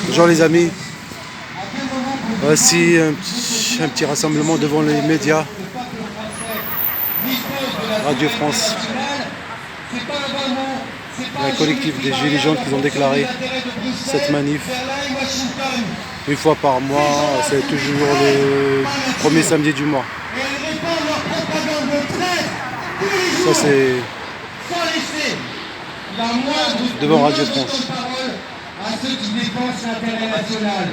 Bonjour les amis, voici un petit rassemblement devant les médias Radio France. Un collectif des Gilets jaunes qui ont déclaré cette manif une fois par mois, c'est toujours le premier samedi du mois. Ça c'est devant Radio France. À ceux qui défendent l'intérêt national,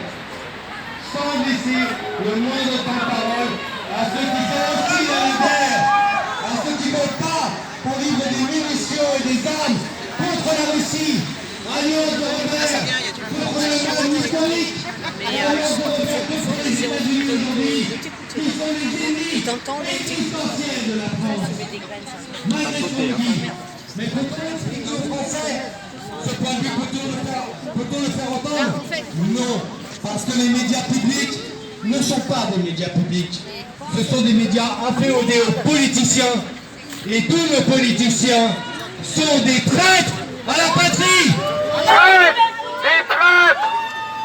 sans laisser le moindre temps de parole à ceux qui sont aussi dans les guerres, à ceux qui ne votent pas pour livrer des munitions et des armes contre la Russie, alliance de rebelles, contre le monde historique, alliance de rebelles contre les États-Unis aujourd'hui, qui sont les ennemis existentiels de la France. Malgré tout, mais peut-être que les Français, ce point de vue, peut-on le faire entendre? Non, parce que les médias publics ne sont pas des médias publics. Ce sont des médias inféodés aux politiciens. Et tous nos politiciens sont des traîtres à la patrie. Des traîtres!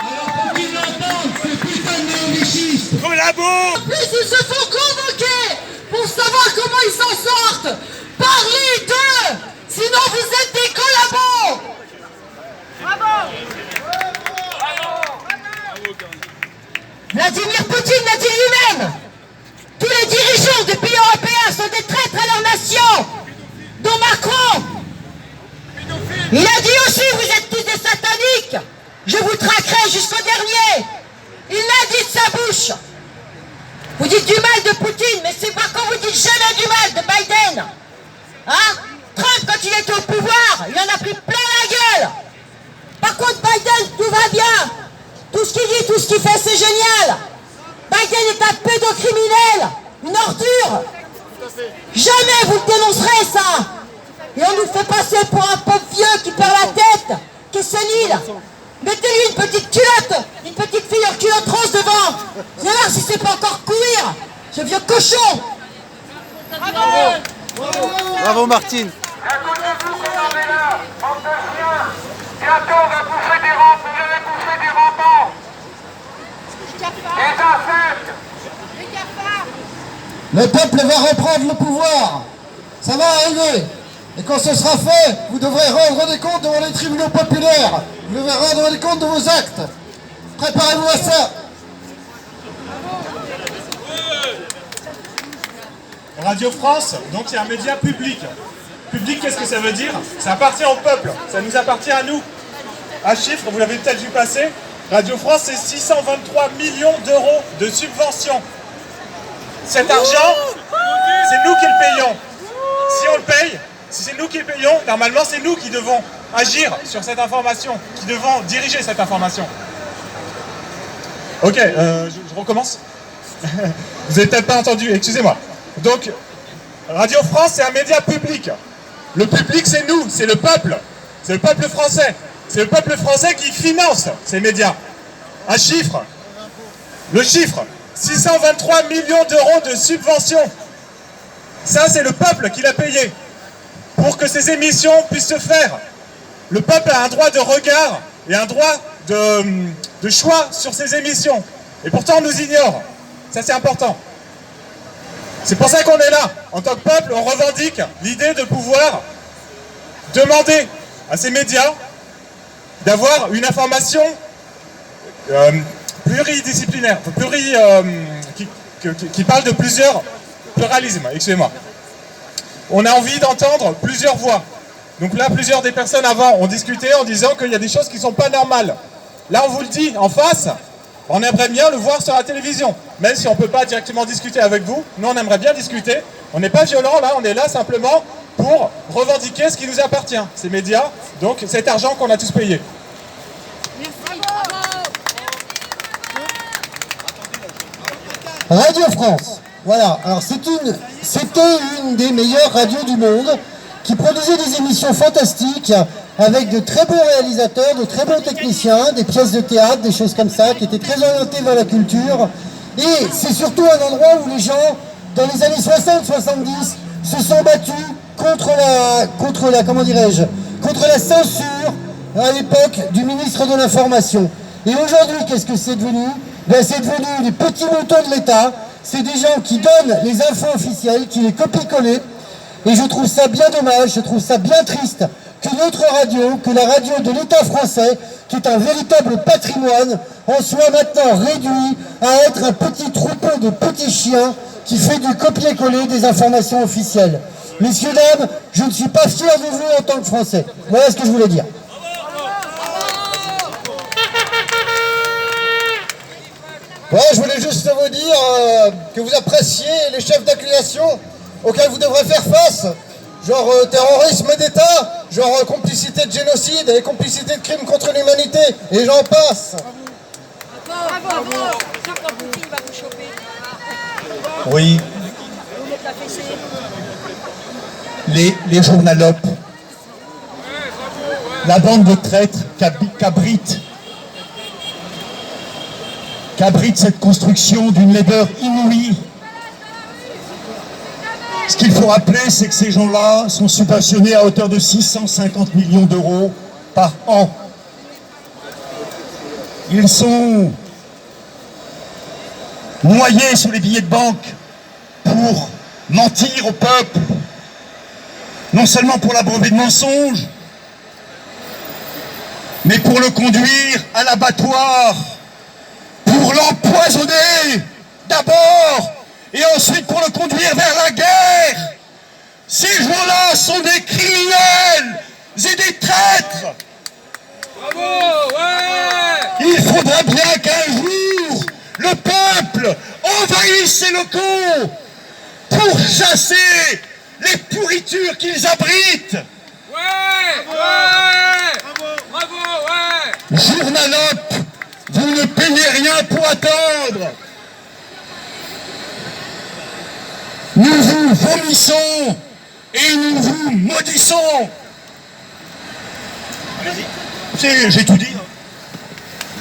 Alors pour qu'ils l'entendent, ce putain de néo-vichiste. Collabos! En plus, ils se sont convoqués pour savoir comment ils s'en sortent. Parlez d'eux, sinon vous êtes des collabos. Vladimir Poutine l'a dit lui-même. Tous les dirigeants des pays européens sont des traîtres à leur nation, dont Macron. Il a dit aussi, vous êtes tous des sataniques. Je vous traquerai jusqu'au dernier. Il l'a dit de sa bouche. Vous dites du mal de Poutine, mais c'est pas quand vous dites jamais du mal de Biden. Hein? Trump, quand il était au pouvoir, il en a pris plein la gueule. Par contre, Biden, tout va bien. Tout ce qu'il dit, tout ce qu'il fait, c'est génial. Biden est un pédocriminel, une ordure. Jamais vous le dénoncerez, ça. Et on nous fait passer pour un pauvre vieux qui perd la tête, qui est sénile. Mettez-lui une petite culotte, une petite fille en culotte rose devant. Vous allez voir si c'est pas encore courir, ce vieux cochon. Bravo Martine. Écoutez-vous qu'on en est là, bande de chiens. Bientôt on va bouffer des rampes, vous allez bouffer des rampants. Des insultes. Le peuple va reprendre le pouvoir. Ça va arriver. Et quand ce sera fait, vous devrez rendre des comptes devant les tribunaux populaires. Vous devrez rendre des comptes de vos actes. Préparez-vous à ça. Radio France, donc c'est un média public. Public, qu'est-ce que ça veut dire? Ça appartient au peuple, ça nous appartient à nous. Un chiffre, vous l'avez peut-être vu passer, Radio France, c'est 623 millions d'euros de subventions. Cet argent, c'est nous qui le payons. Si on le paye, si c'est nous qui le payons, normalement c'est nous qui devons agir sur cette information, qui devons diriger cette information. Ok, je recommence. Vous n'avez peut-être pas entendu, excusez-moi. Donc, Radio France, c'est un média public. Le public, c'est nous, c'est le peuple. C'est le peuple français. C'est le peuple français qui finance ces médias. Un chiffre. Le chiffre, 623 millions d'euros de subventions. Ça, c'est le peuple qui l'a payé pour que ces émissions puissent se faire. Le peuple a un droit de regard et un droit de choix sur ces émissions. Et pourtant, on nous ignore. Ça, c'est important. C'est pour ça qu'on est là. En tant que peuple, on revendique l'idée de pouvoir demander à ces médias d'avoir une information pluridisciplinaire, qui parle de plusieurs pluralismes, excusez-moi. On a envie d'entendre plusieurs voix. Donc là, plusieurs des personnes avant ont discuté en disant qu'il y a des choses qui ne sont pas normales. Là, on vous le dit en face, on aimerait bien le voir sur la télévision. Même si on ne peut pas directement discuter avec vous, nous on aimerait bien discuter. On n'est pas violent là, on est là simplement pour revendiquer ce qui nous appartient, ces médias, donc cet argent qu'on a tous payé. Radio France, voilà, alors c'était une des meilleures radios du monde qui produisait des émissions fantastiques avec de très bons réalisateurs, de très bons techniciens, des pièces de théâtre, des choses comme ça, qui étaient très orientées vers la culture. Et c'est surtout un endroit où les gens, dans les années 60-70, se sont battus contre la censure à l'époque du ministre de l'Information. Et aujourd'hui, qu'est-ce que c'est devenu? Ben, c'est devenu les petits moutons de l'État. C'est des gens qui donnent les infos officielles, qui les copient-collent. Et je trouve ça bien dommage, je trouve ça bien triste que notre radio, que la radio de l'État français, qui est un véritable patrimoine, en soit maintenant réduit à être un petit troupeau de petits chiens qui fait du copier-coller des informations officielles. Messieurs, dames, je ne suis pas fier de vous en tant que Français. Voilà ce que je voulais dire. Ouais, je voulais juste vous dire que vous appréciez les chefs d'accusation auxquels vous devrez faire face, genre terrorisme d'État, genre complicité de génocide et complicité de crimes contre l'humanité, et j'en passe. Bravo, Poutine va vous choper. Oui, Vous mettez la fessée. les journalopes, la bande de traîtres qu'abrite cette construction d'une laideur inouïe. Ce qu'il faut rappeler, c'est que ces gens-là sont subventionnés à hauteur de 650 millions d'euros par an. Ils sont noyés sous les billets de banque pour mentir au peuple, non seulement pour l'abreuver de mensonges, mais pour le conduire à l'abattoir, pour l'empoisonner d'abord, et ensuite pour le conduire vers la guerre. Ces gens-là sont des criminels et des traîtres. Bravo, ouais. Il faudra bien qu'un jour, le peuple envahisse ces locaux pour chasser les pourritures qu'ils abritent. Ouais, ouais. Bravo, ouais. Journalopes, vous ne payez rien pour attendre. Nous vous vomissons et nous vous maudissons. J'ai tout dit.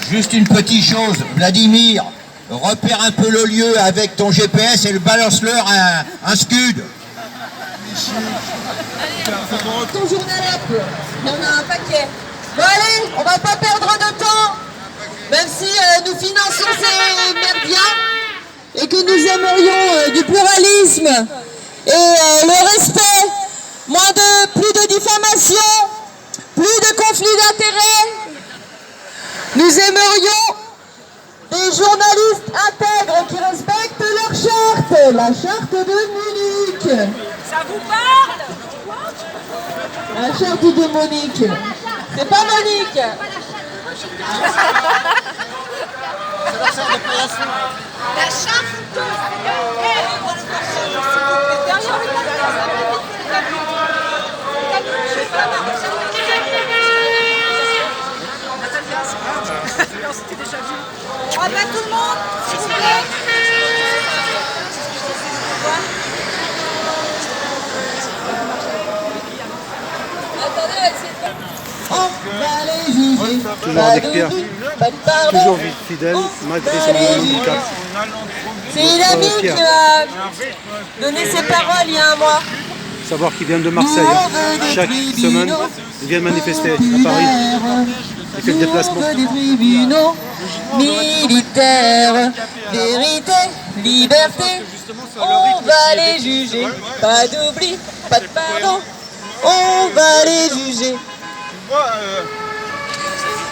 Juste une petite chose, Vladimir, repère un peu le lieu avec ton GPS et balance-leur un scud. Ton journalope, il y en a un paquet. Bon allez, on va pas perdre de temps, même si nous finançons ces merdiens et que nous aimerions du pluralisme et le respect, plus de diffamation, plus de conflits d'intérêts. Nous aimerions des journalistes intègres qui respectent leur charte, la charte de Munich. Ça vous parle? La charte de Monique. C'est pas Monique. La charte de... C'était déjà vu. On rappelle tout le monde, s'il vous plaît. On va les juger. Toujours avec Pierre, toujours fidèle, malgré son handicap. C'est une amie qui m'a donné ses paroles il y a un mois. Savoir qu'il vient de Marseille, chaque semaine, il vient manifester à Paris. Il fait le déplacement. Des tribunaux militaires, vérité, liberté, on va les juger. Pas d'oubli, pas de pardon, on va les juger.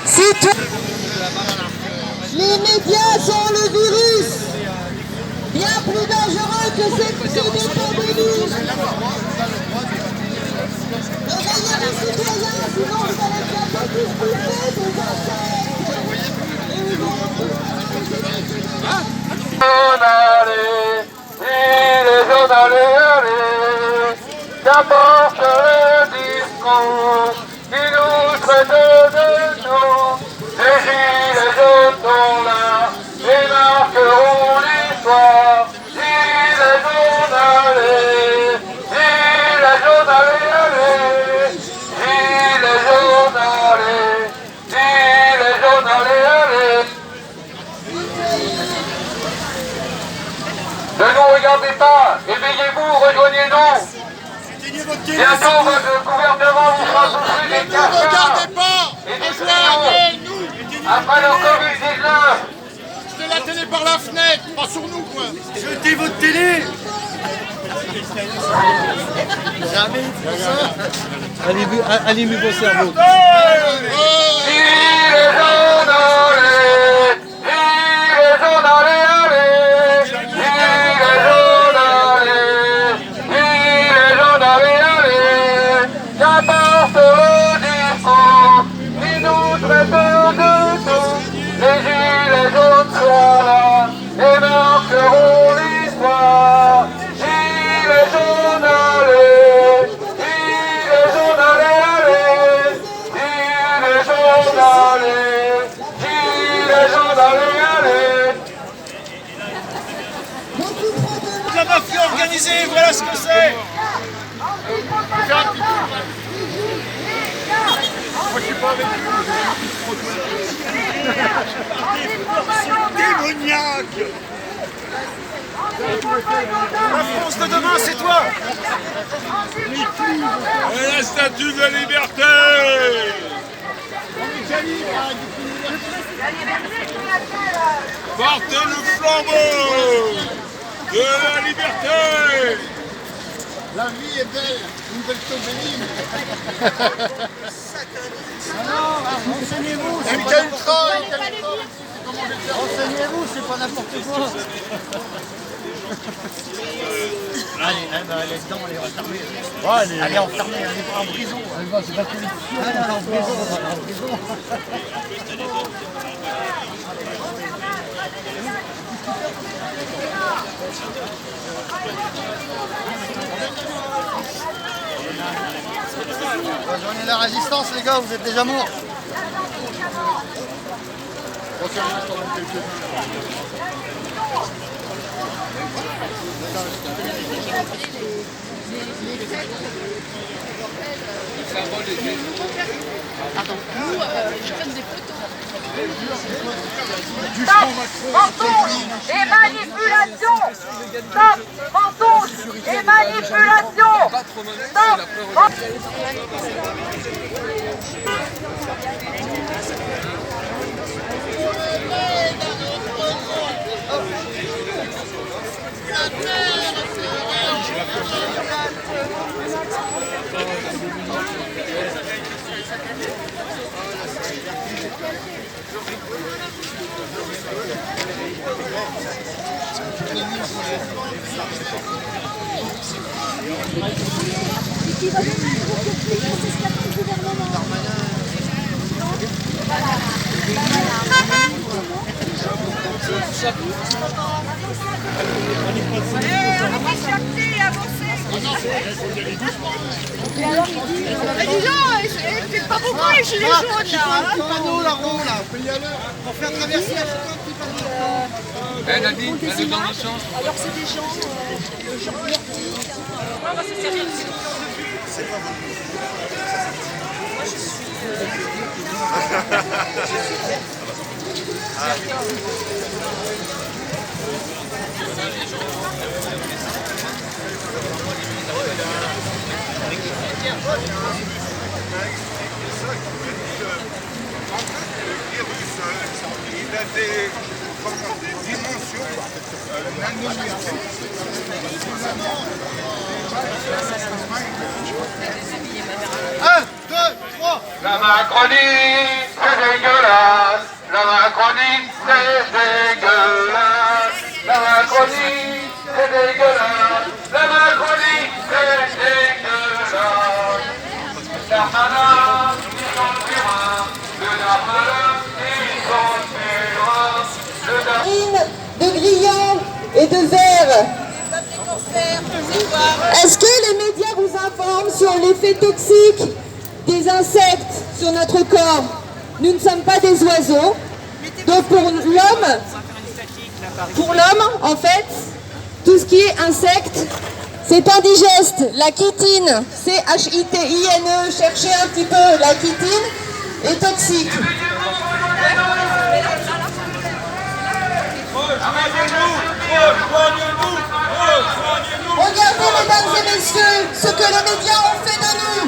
C'est toi. Les médias sont le virus, bien plus dangereux que cette pandémie. Réveillez les citoyens, sinon vous allez bientôt tous bouffer des Les jeunes allez, qu'importe le discours qui nous traite de nous. Les gilets jaunes sont là et marqueront l'histoire. Gilets jaunes allez, gilets jaunes allez, gilets jaunes allez, gilets jaunes allez. Ne nous regardez pas, éveillez-vous, rejoignez-nous. Bientôt, votre gouvernement vous fera souffrir des cafés et des millions. après le Covid-19. Jetez la télé par la fenêtre, pas sur nous quoi. Jetez votre télé. Allumez vos cerveaux. J'apporte le discours, ils nous traitent de tout. Les gilets jaunes sont là et marqueront l'histoire. Gilets jaunes, allez, gilets jaunes, allez, allez, gilets jaunes, allez, gilets jaunes, allez, allez. La mafia organisée, voilà ce que c'est. Moi je suis pas avec vous. Démoniaque. La France de demain, c'est toi. Et la statue de la liberté. Portez le flambeau de la liberté. La vie est belle, une belle chose bénigne. Renseignez-vous, c'est pas n'importe quoi. Allez, elle est dedans, elle est refermée. Elle est enfermée, elle est en prison. C'est pas tout. Elle est en prison, Rejoignez la résistance les gars, vous êtes déjà morts. Stop, mensonge et manipulation. Stop, mensonge et manipulation. Stop. C'est pas beaucoup les gilets jaunes là. Un panneau là, rond là, on peut y aller. Pour faire traverser la petit panneau. Eh Nadine, allez dans le sens. Alors c'est des gens Il a des dimensions Un, deux, trois. La Macronie, c'est dégueulasse. La Macronie, c'est dégueulasse. La Macronie, c'est dégueulasse. La Macronie, c'est dégueulasse. Darmanin, ils sont le terrain. Le Darmanin, ils sont le terrain. De grillons et de verre. Est-ce que les médias vous informent sur l'effet toxique des insectes sur notre corps? Nous ne sommes pas des oiseaux. Donc pour l'homme, en fait, tout ce qui est insecte, c'est indigeste. La chitine, C-H-I-T-I-N-E, cherchez un petit peu, la chitine est toxique. Regardez, mesdames et messieurs, ce que les médias ont fait de nous.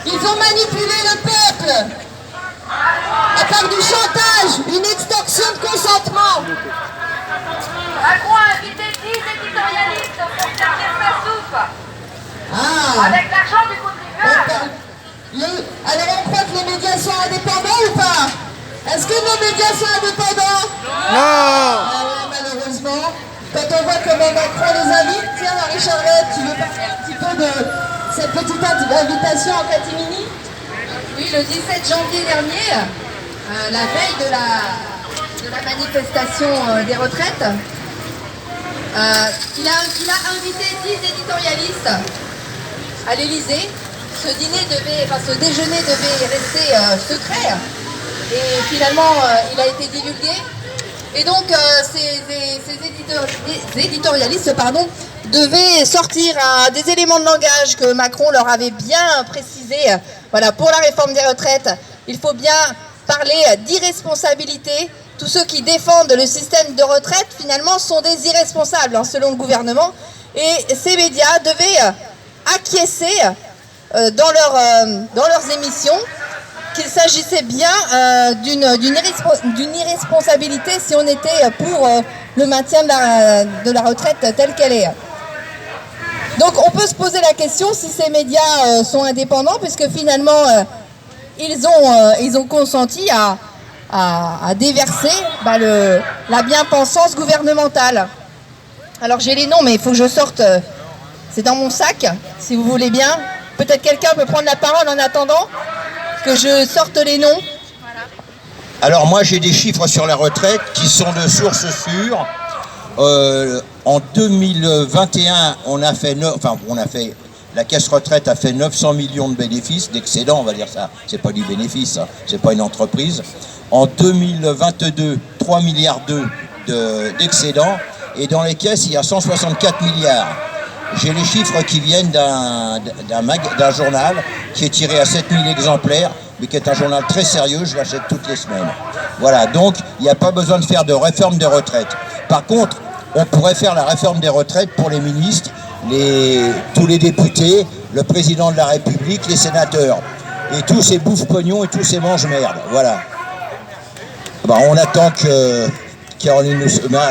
Ils ont manipulé le peuple. part du chantage, une extorsion de consentement. Macron a invité 10 éditorialistes pour servir sa soupe. Ah. Avec l'argent du contribuable. Alors on croit que les médias sont indépendants ou pas? Est-ce que nos médias sont indépendants? Non. Ah ouais, malheureusement. Quand on voit comment Macron les invite, tiens Marie-Charlotte, tu veux parler un petit peu de cette petite invitation en catimini? Oui, le 17 janvier dernier, la veille de la manifestation des retraites, il a invité 10 éditorialistes à l'Élysée. Ce déjeuner devait rester secret et finalement il a été divulgué. Et donc ces éditorialistes devaient sortir des éléments de langage que Macron leur avait bien précisé. Voilà, pour la réforme des retraites, il faut bien parler d'irresponsabilité. Tous ceux qui défendent le système de retraite, finalement, sont des irresponsables, selon le gouvernement. Et ces médias devaient acquiescer dans leurs émissions qu'il s'agissait bien d'une irresponsabilité si on était pour le maintien de la retraite telle qu'elle est. Donc on peut se poser la question si ces médias sont indépendants, puisque finalement ils ont consenti à déverser la bien-pensance gouvernementale. Alors j'ai les noms, mais il faut que je sorte, c'est dans mon sac, si vous voulez bien. Peut-être quelqu'un peut prendre la parole en attendant que je sorte les noms. Alors moi j'ai des chiffres sur la retraite qui sont de sources sûres. En 2021, la caisse retraite a fait 900 millions de bénéfices, d'excédent, on va dire ça. C'est pas du bénéfice, hein. C'est pas une entreprise. En 2022, 3 milliards d'excédent. Et dans les caisses, il y a 164 milliards. J'ai les chiffres qui viennent d'un journal qui est tiré à 7000 exemplaires, mais qui est un journal très sérieux, je l'achète toutes les semaines. Voilà, donc il n'y a pas besoin de faire de réforme des retraites. Par contre, on pourrait faire la réforme des retraites pour les ministres, tous les députés, le président de la République, les sénateurs, et tous ces bouffes-pognons et tous ces mange-merdes. Voilà. On attend que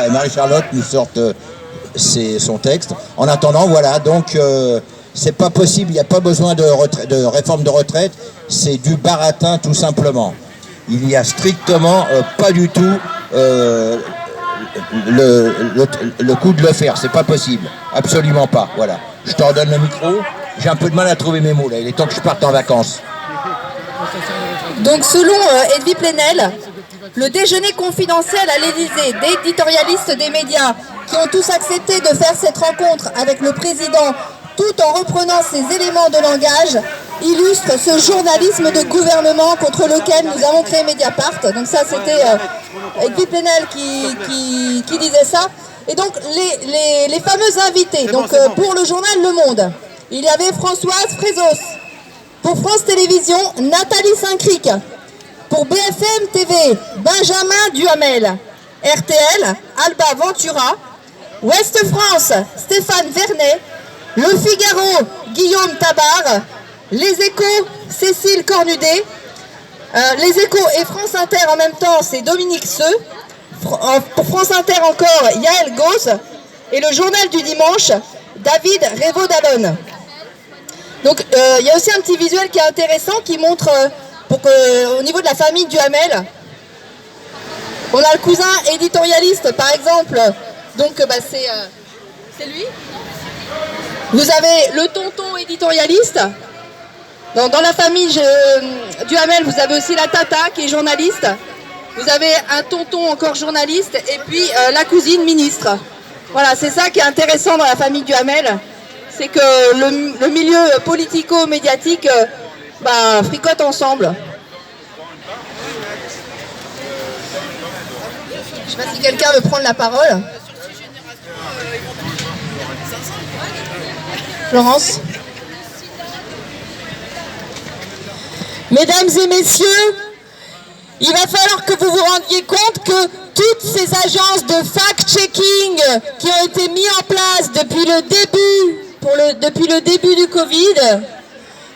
Marie-Charlotte nous sorte son texte. En attendant, voilà, donc c'est pas possible, il n'y a pas besoin de réforme de retraite, c'est du baratin tout simplement. Il n'y a strictement pas du tout le coup de le faire, c'est pas possible, absolument pas. Voilà, je te redonne le micro, j'ai un peu de mal à trouver mes mots là, il est temps que je parte en vacances. Donc selon Edwy Plenel, le déjeuner confidentiel à l'Élysée d'éditorialistes des médias qui ont tous accepté de faire cette rencontre avec le président tout en reprenant ces éléments de langage illustre ce journalisme de gouvernement contre lequel nous avons créé Mediapart. Donc ça c'était Edwy Plenel qui disait ça. Et donc les fameux invités, donc pour le journal Le Monde, il y avait Françoise Frézos. Pour France Télévisions, Nathalie Saint-Cric. Pour BFM TV, Benjamin Duhamel. RTL, Alba Ventura. Ouest France, Stéphane Vernet. Le Figaro, Guillaume Tabar. Les Échos, Cécile Cornudet. Les Échos et France Inter en même temps, c'est Dominique Seux. Pour France Inter encore, Yael Gauze. Et le journal du dimanche, David Révaud-Dallon. Donc il y a aussi un petit visuel qui est intéressant qui montre au niveau de la famille Duhamel, on a le cousin éditorialiste par exemple, donc c'est lui. Vous avez le tonton éditorialiste. Dans la famille Duhamel, vous avez aussi la tata qui est journaliste. Vous avez un tonton encore journaliste et puis la cousine ministre. Voilà, c'est ça qui est intéressant dans la famille Duhamel. C'est que le milieu politico-médiatique fricote ensemble. Je ne sais pas si quelqu'un veut prendre la parole. Florence. Mesdames et messieurs, il va falloir que vous vous rendiez compte que toutes ces agences de fact-checking qui ont été mises en place depuis le début du Covid,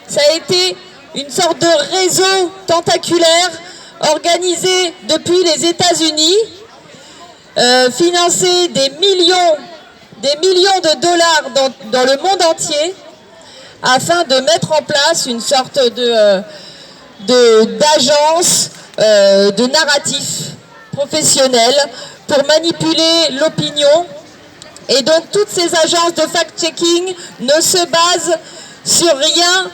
ça a été une sorte de réseau tentaculaire organisé depuis les États-Unis, financé des millions de dollars dans le monde entier, afin de mettre en place une sorte d'agence de narratif professionnel pour manipuler l'opinion. Et donc toutes ces agences de fact-checking ne se basent sur rien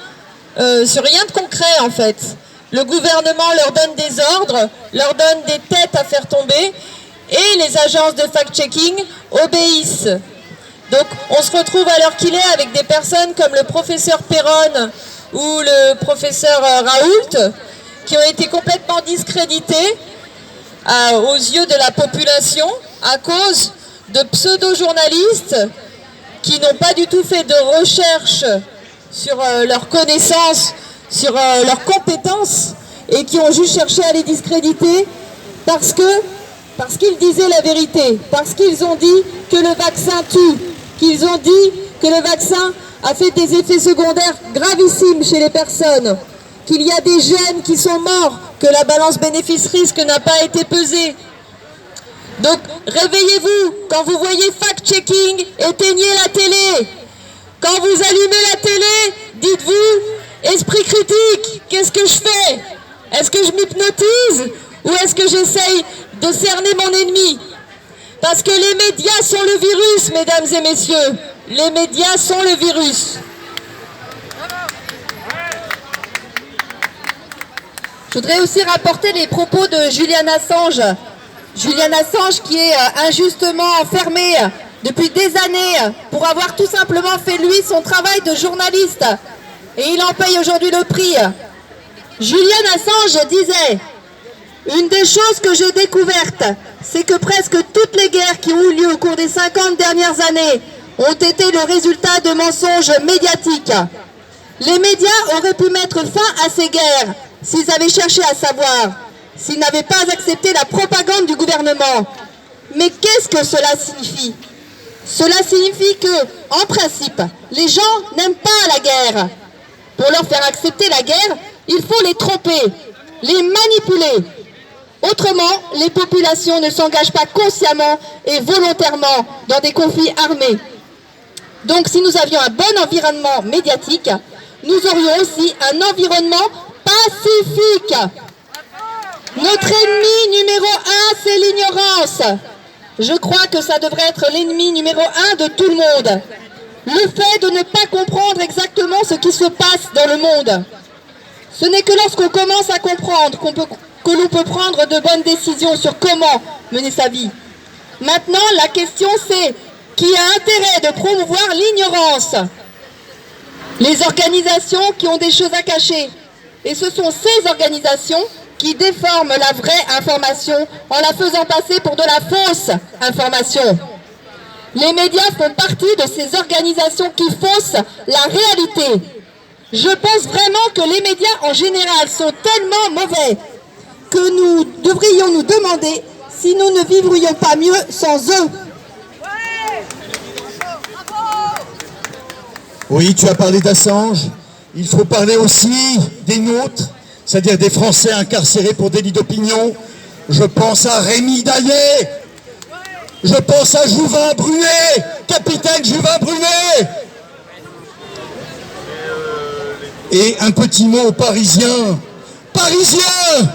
de concret en fait. Le gouvernement leur donne des ordres, leur donne des têtes à faire tomber, et les agences de fact-checking obéissent. Donc on se retrouve à l'heure qu'il est avec des personnes comme le professeur Perron ou le professeur Raoult, qui ont été complètement discrédités aux yeux de la population à cause de pseudo-journalistes qui n'ont pas du tout fait de recherche sur leurs connaissances, sur leurs compétences, et qui ont juste cherché à les discréditer parce qu'ils disaient la vérité, parce qu'ils ont dit que le vaccin tue, qu'ils ont dit que le vaccin a fait des effets secondaires gravissimes chez les personnes, qu'il y a des jeunes qui sont morts, que la balance bénéfice-risque n'a pas été pesée. Donc réveillez-vous, quand vous voyez fact-checking, éteignez la télé. Quand vous allumez la télé, dites-vous, esprit critique, qu'est-ce que je fais? Est-ce que je m'hypnotise ou est-ce que j'essaye de cerner mon ennemi? Parce que les médias sont le virus, mesdames et messieurs. Les médias sont le virus. Je voudrais aussi rapporter les propos de Julian Assange. Julian Assange qui est injustement enfermé depuis des années pour avoir tout simplement fait lui son travail de journaliste. Et il en paye aujourd'hui le prix. Julian Assange disait: une des choses que j'ai découvertes, c'est que presque toutes les guerres qui ont eu lieu au cours des 50 dernières années ont été le résultat de mensonges médiatiques. Les médias auraient pu mettre fin à ces guerres s'ils avaient cherché à savoir, s'ils n'avaient pas accepté la propagande du gouvernement. Mais qu'est-ce que cela signifie? Cela signifie que, en principe, les gens n'aiment pas la guerre. Pour leur faire accepter la guerre, il faut les tromper, les manipuler. Autrement, les populations ne s'engagent pas consciemment et volontairement dans des conflits armés. Donc si nous avions un bon environnement médiatique, nous aurions aussi un environnement pacifique. Notre ennemi numéro 1, c'est l'ignorance. Je crois que ça devrait être l'ennemi numéro 1 de tout le monde. Le fait de ne pas comprendre exactement ce qui se passe dans le monde. Ce n'est que lorsqu'on commence à comprendre que l'on peut prendre de bonnes décisions sur comment mener sa vie. Maintenant, la question c'est: qui a intérêt de promouvoir l'ignorance? Les organisations qui ont des choses à cacher. Et ce sont ces organisations qui déforment la vraie information en la faisant passer pour de la fausse information. Les médias font partie de ces organisations qui faussent la réalité. Je pense vraiment que les médias en général sont tellement mauvais que nous devrions nous demander si nous ne vivrions pas mieux sans eux. Oui, tu as parlé d'Assange. Il faut parler aussi des nôtres, c'est-à-dire des Français incarcérés pour délit d'opinion. Je pense à Rémi Daillet. Je pense à Jouvin Brunet, capitaine Jouvin Brunet. Et un petit mot aux Parisiens. Parisiens,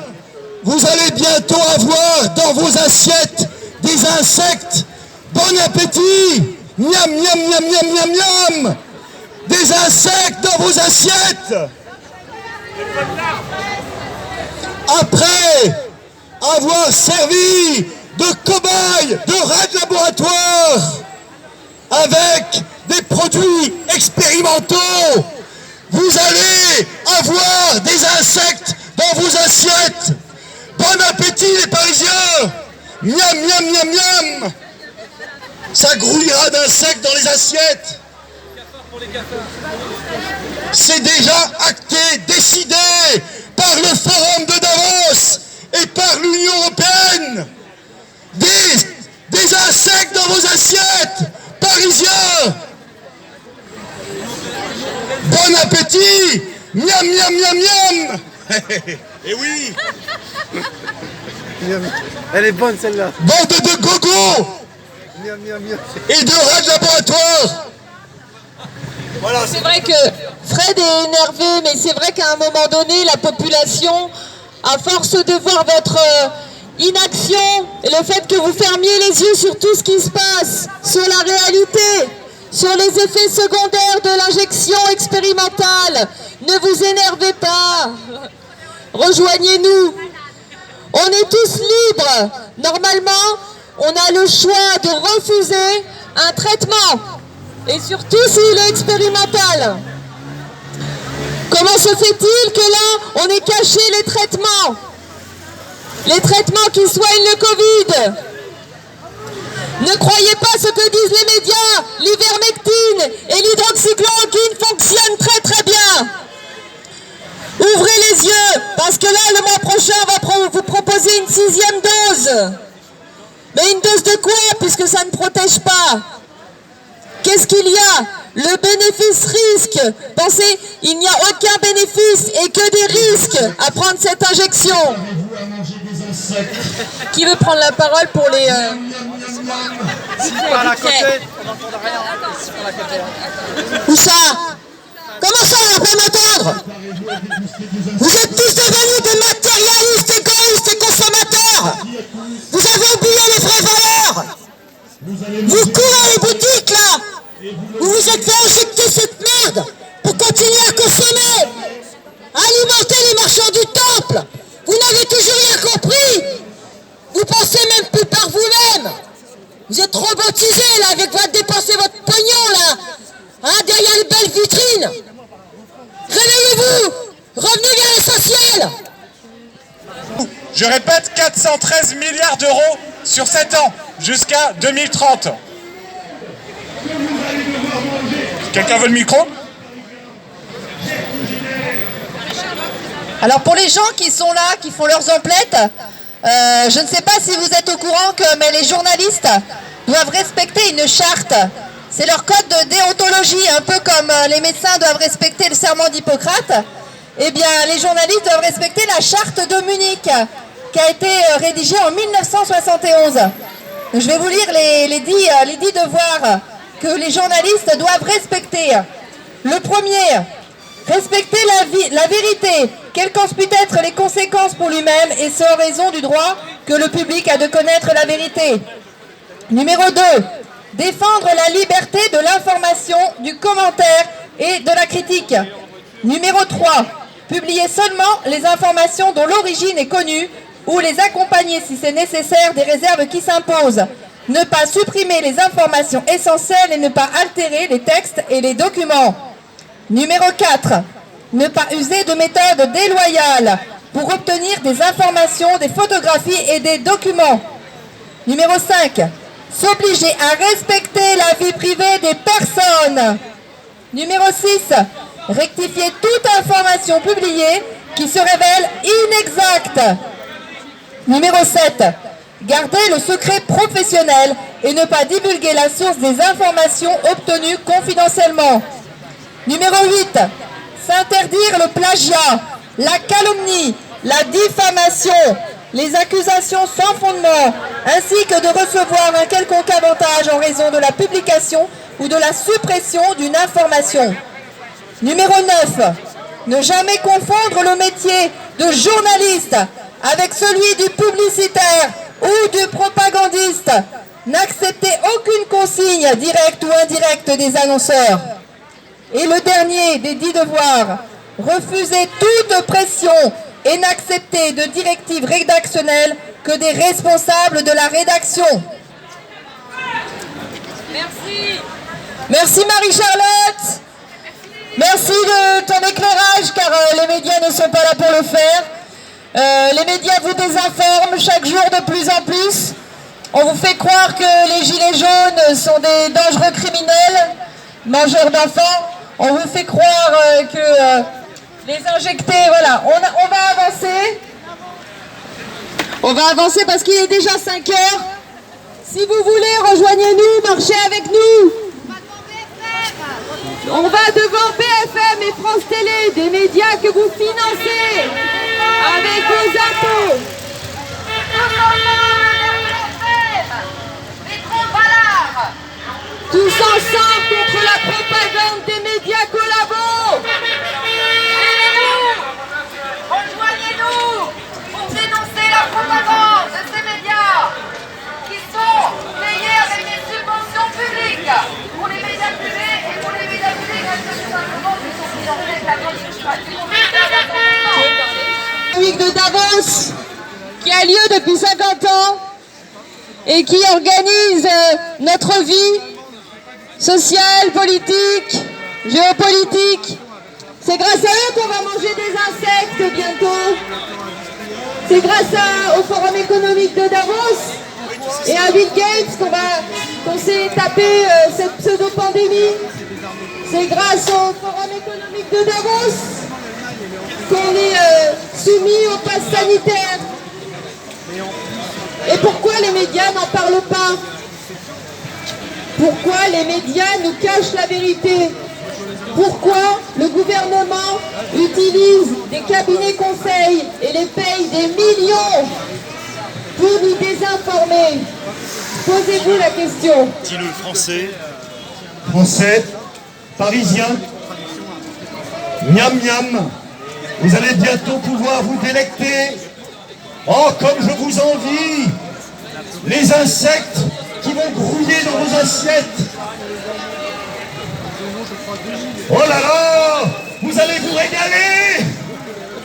vous allez bientôt avoir dans vos assiettes des insectes. Bon appétit. Miam, miam, miam, miam, miam, miam. Des insectes dans vos assiettes. Après avoir servi de cobayes, de rats de laboratoire, avec des produits expérimentaux, vous allez avoir des insectes dans vos assiettes. Bon appétit les Parisiens. Miam, miam, miam, miam. Ça grouillera d'insectes dans les assiettes. C'est déjà acté, décidé par le Forum de Davos et par l'Union européenne. Des insectes dans vos assiettes, Parisiens. Bon appétit. Miam, miam, miam, miam. Et oui. Elle est bonne celle-là. Bande de gogo et de rats de laboratoire. Voilà, C'est vrai que Fred est énervé, mais c'est vrai qu'à un moment donné, la population, à force de voir votre inaction et le fait que vous fermiez les yeux sur tout ce qui se passe, sur la réalité, sur les effets secondaires de l'injection expérimentale, ne vous énervez pas. Rejoignez-nous. On est tous libres. Normalement, on a le choix de refuser un traitement. Et surtout s'il est expérimental. Comment se fait-il que là, on ait caché les traitements? Les traitements qui soignent le Covid. Ne croyez pas ce que disent les médias. L'ivermectine et l'hydroxychloroquine fonctionnent très très bien. Ouvrez les yeux, parce que là, le mois prochain, on va vous proposer une 6e dose. Mais une dose de quoi, puisque ça ne protège pas? Qu'est-ce qu'il y a? Le bénéfice-risque. Pensez, il n'y a aucun bénéfice et que des risques à prendre cette injection. Qui veut prendre la parole pour les... Par la côté, on n'entend rien. Où ça? Comment ça, on va pas m'entendre? Vous êtes tous devenus des matérialistes, égoïstes et consommateurs. Vous avez oublié les vraies valeurs. Vous courez les boutiques, là. Vous vous êtes fait injecter cette merde pour continuer à consommer, à alimenter les marchands du temple. Vous n'avez toujours rien compris. Vous pensez même plus par vous-même. Vous êtes robotisés, là, avec votre dépenser votre pognon, là, hein, derrière les belles vitrines. Réveillez-vous. Revenez vers l'essentiel. Je répète, 413 milliards d'euros sur 7 ans, jusqu'à 2030. Quelqu'un veut le micro? Alors pour les gens qui sont là, qui font leurs emplettes, je ne sais pas si vous êtes au courant mais les journalistes doivent respecter une charte. C'est leur code de déontologie, un peu comme les médecins doivent respecter le serment d'Hippocrate. Eh bien, les journalistes doivent respecter la charte de Munich, qui a été rédigée en 1971. Je vais vous lire les 10 devoirs que les journalistes doivent respecter. Le premier, respecter la vérité, quelles qu'en puissent être les conséquences pour lui-même, et ce en raison du droit que le public a de connaître la vérité. Numéro 2, défendre la liberté de l'information, du commentaire et de la critique. Numéro 3, publier seulement les informations dont l'origine est connue ou les accompagner si c'est nécessaire des réserves qui s'imposent. Ne pas supprimer les informations essentielles et ne pas altérer les textes et les documents. Numéro 4, ne pas user de méthodes déloyales pour obtenir des informations, des photographies et des documents. Numéro 5, s'obliger à respecter la vie privée des personnes. Numéro 6, rectifier toute information publiée qui se révèle inexacte. Numéro 7, garder le secret professionnel et ne pas divulguer la source des informations obtenues confidentiellement. Numéro 8, s'interdire le plagiat, la calomnie, la diffamation, les accusations sans fondement, ainsi que de recevoir un quelconque avantage en raison de la publication ou de la suppression d'une information. Numéro 9, ne jamais confondre le métier de journaliste avec celui du publicitaire ou du propagandiste. N'acceptez aucune consigne directe ou indirecte des annonceurs. Et le dernier des 10 devoirs, refusez toute pression et n'acceptez de directives rédactionnelles que des responsables de la rédaction. Merci. Merci Marie-Charlotte. Merci de ton éclairage, car les médias ne sont pas là pour le faire. Les médias vous désinforment chaque jour de plus en plus. On vous fait croire que les gilets jaunes sont des dangereux criminels, mangeurs d'enfants. On vous fait croire que les injectés, voilà. On va avancer. On va avancer parce qu'il est déjà 5 heures. Si vous voulez, rejoignez-nous, marchez avec nous. On va devant BFM et France Télé, des médias que vous financez. avec vos impôts. Tous ensemble contre la propagande des médias collabos. Rejoignez-nous pour dénoncer la propagande de ces médias qui sont payés avec des subventions publiques pour les médias privés et pour les médias publics parce que tout simplement ils sont financés avec la grande administration. Économique de Davos qui a lieu depuis 50 ans et qui organise notre vie sociale, politique, géopolitique. C'est grâce à eux qu'on va manger des insectes bientôt. C'est grâce au Forum économique de Davos et à Bill Gates qu'on s'est tapé cette pseudo-pandémie. C'est grâce au Forum économique de Davos qu'on est soumis au pass sanitaire. Et pourquoi les médias n'en parlent pas? Pourquoi les médias nous cachent la vérité? Pourquoi le gouvernement utilise des cabinets conseils et les paye des millions pour nous désinformer? Posez-vous la question. Dis-le français. Français, Parisiens, miam miam, vous allez bientôt pouvoir vous délecter. Oh, comme je vous envie, les insectes qui vont grouiller dans vos assiettes. Oh là là, vous allez vous régaler.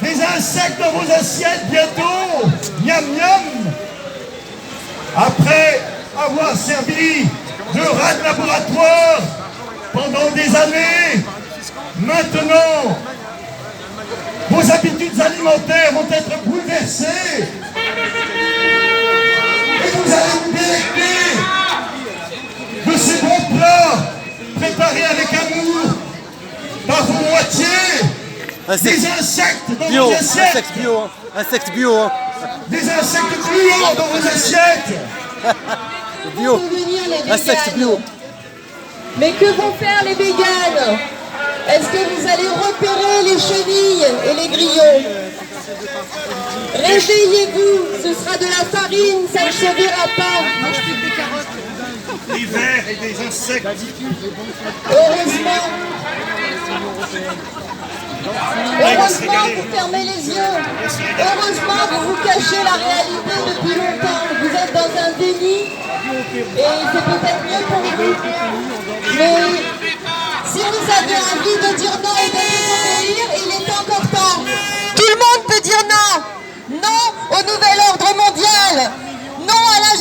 Des insectes dans vos assiettes bientôt. Miam miam. Après avoir servi de rat de laboratoire pendant des années, maintenant, vos habitudes alimentaires vont être bouleversées. Et vous allez vous délecter de ces bons plats préparés avec amour par vos moitiés. Des insectes dans bio, vos assiettes. insectes bio, hein. Insectes bio. Hein. Des insectes gluants dans vos assiettes. Bio. Insectes bio. Mais que vont faire les véganes? Est-ce que vous allez repérer les chenilles et les grillons? Réveillez-vous, ce sera de la farine, ça ne se verra pas. Des vers et des insectes. Heureusement vous fermez les yeux. Heureusement vous vous cachez la réalité depuis longtemps. Vous êtes dans un déni et c'est peut-être mieux pour vous. Mais si vous avez envie de dire non et de désobéir, il est encore temps. Tout le monde peut dire non. Non au nouvel ordre mondial. Non à la